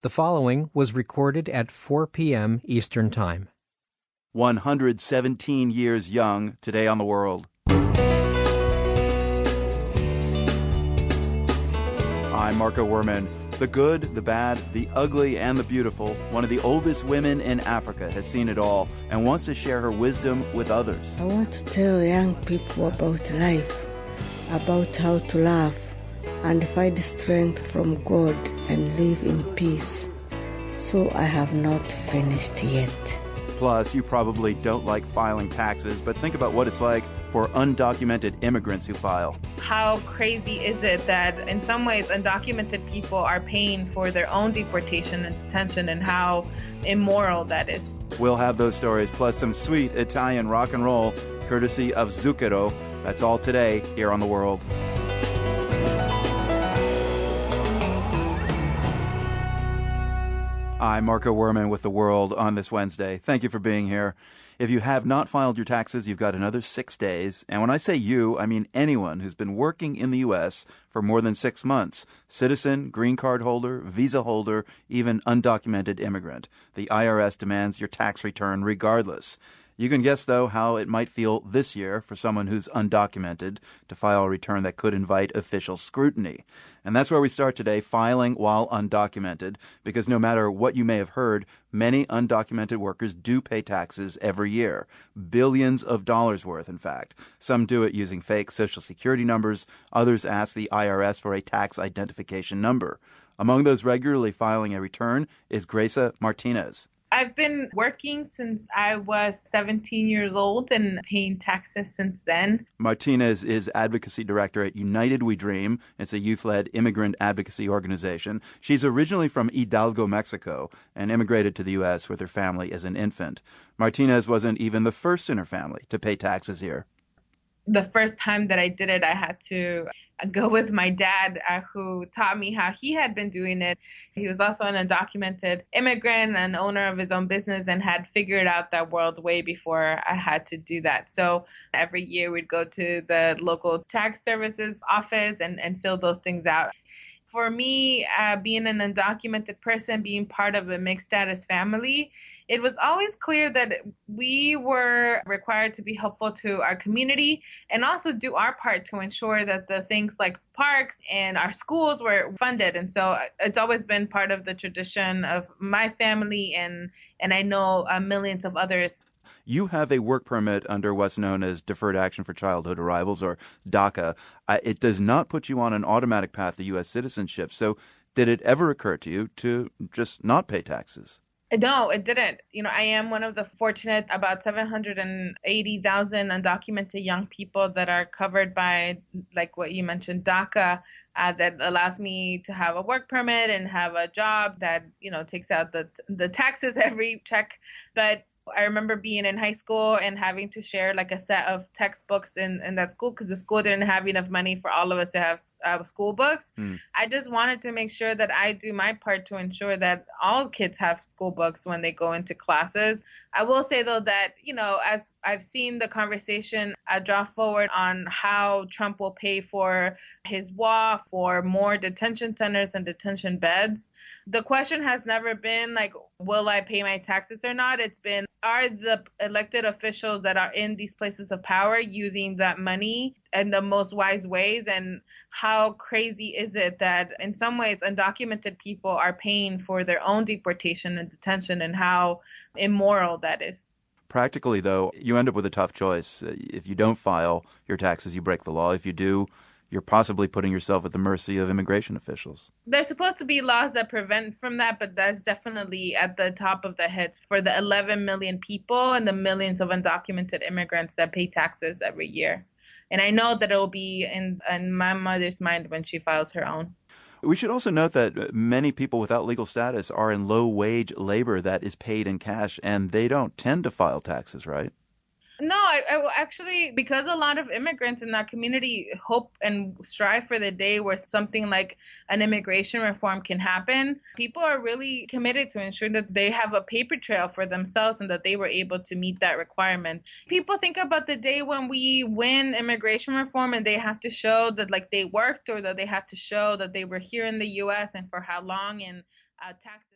The following was recorded at 4 p.m. Eastern Time. 117 years young, today on the world. I'm Marco Werman. The good, the bad, the ugly, and the beautiful, one of the oldest women in Africa has seen it all and wants to share her wisdom with others. I want to tell young people about life, about how to laugh and find strength from God and live in peace. So I have not finished yet. Plus, you probably don't like filing taxes, but think about what it's like for undocumented immigrants who file. How crazy is it that in some ways undocumented people are paying for their own deportation and detention, and how immoral that is? We'll have those stories, plus some sweet Italian rock and roll, courtesy of Zucchero. That's all today here on The World. I'm Marco Werman with The World on this Wednesday. Thank you for being here. If you have not filed your taxes, you've got another 6 days. And when I say you, I mean anyone who's been working in the U.S. for more than 6 months. Citizen, green card holder, visa holder, even undocumented immigrant. The IRS demands your tax return regardless. You can guess, though, how it might feel this year for someone who's undocumented to file a return that could invite official scrutiny. And that's where we start today, filing while undocumented, because no matter what you may have heard, many undocumented workers do pay taxes every year. Billions of dollars worth, in fact. Some do it using fake Social Security numbers. Others ask the IRS for a tax identification number. Among those regularly filing a return is Gracia Martinez. I've been working since I was 17 years old and paying taxes since then. Martinez is advocacy director at United We Dream. It's a youth-led immigrant advocacy organization. She's originally from Hidalgo, Mexico, and immigrated to the U.S. with her family as an infant. Martinez wasn't even the first in her family to pay taxes here. The first time that I did it, I had to go with my dad, who taught me how he had been doing it. He was also an undocumented immigrant, an owner of his own business, and had figured out that world way before I had to do that. So every year we'd go to the local tax services office and fill those things out. For me, being an undocumented person, being part of a mixed status family, it was always clear that we were required to be helpful to our community and also do our part to ensure that the things like parks and our schools were funded. And so it's always been part of the tradition of my family, and I know millions of others. You have a work permit under what's known as Deferred Action for Childhood Arrivals, or DACA. It does not put you on an automatic path to U.S. citizenship. So did it ever occur to you to just not pay taxes? No, it didn't. I am one of the fortunate about 780,000 undocumented young people that are covered by, like what you mentioned, DACA, that allows me to have a work permit and have a job that, takes out the taxes every check. But I remember being in high school and having to share like a set of textbooks in that school because the school didn't have enough money for all of us to have school books. I just wanted to make sure that I do my part to ensure that all kids have school books when they go into classes. I will say, though, that, as I've seen the conversation draw forward on how Trump will pay for his wall, for more detention centers and detention beds, the question has never been like, will I pay my taxes or not? It's been, are the elected officials that are in these places of power using that money in the most wise ways? And how crazy is it that in some ways undocumented people are paying for their own deportation and detention, and how immoral that is? Practically, though, you end up with a tough choice. If you don't file your taxes, you break the law. If you do, you're possibly putting yourself at the mercy of immigration officials. There's supposed to be laws that prevent from that, but that's definitely at the top of the heads for the 11 million people and the millions of undocumented immigrants that pay taxes every year. And I know that it will be in my mother's mind when she files her own. We should also note that many people without legal status are in low-wage labor that is paid in cash, and they don't tend to file taxes, right? No, I actually, because a lot of immigrants in our community hope and strive for the day where something like an immigration reform can happen, people are really committed to ensure that they have a paper trail for themselves and that they were able to meet that requirement. People think about the day when we win immigration reform and they have to show that like they worked, or that they have to show that they were here in the U.S. and for how long. And taxes.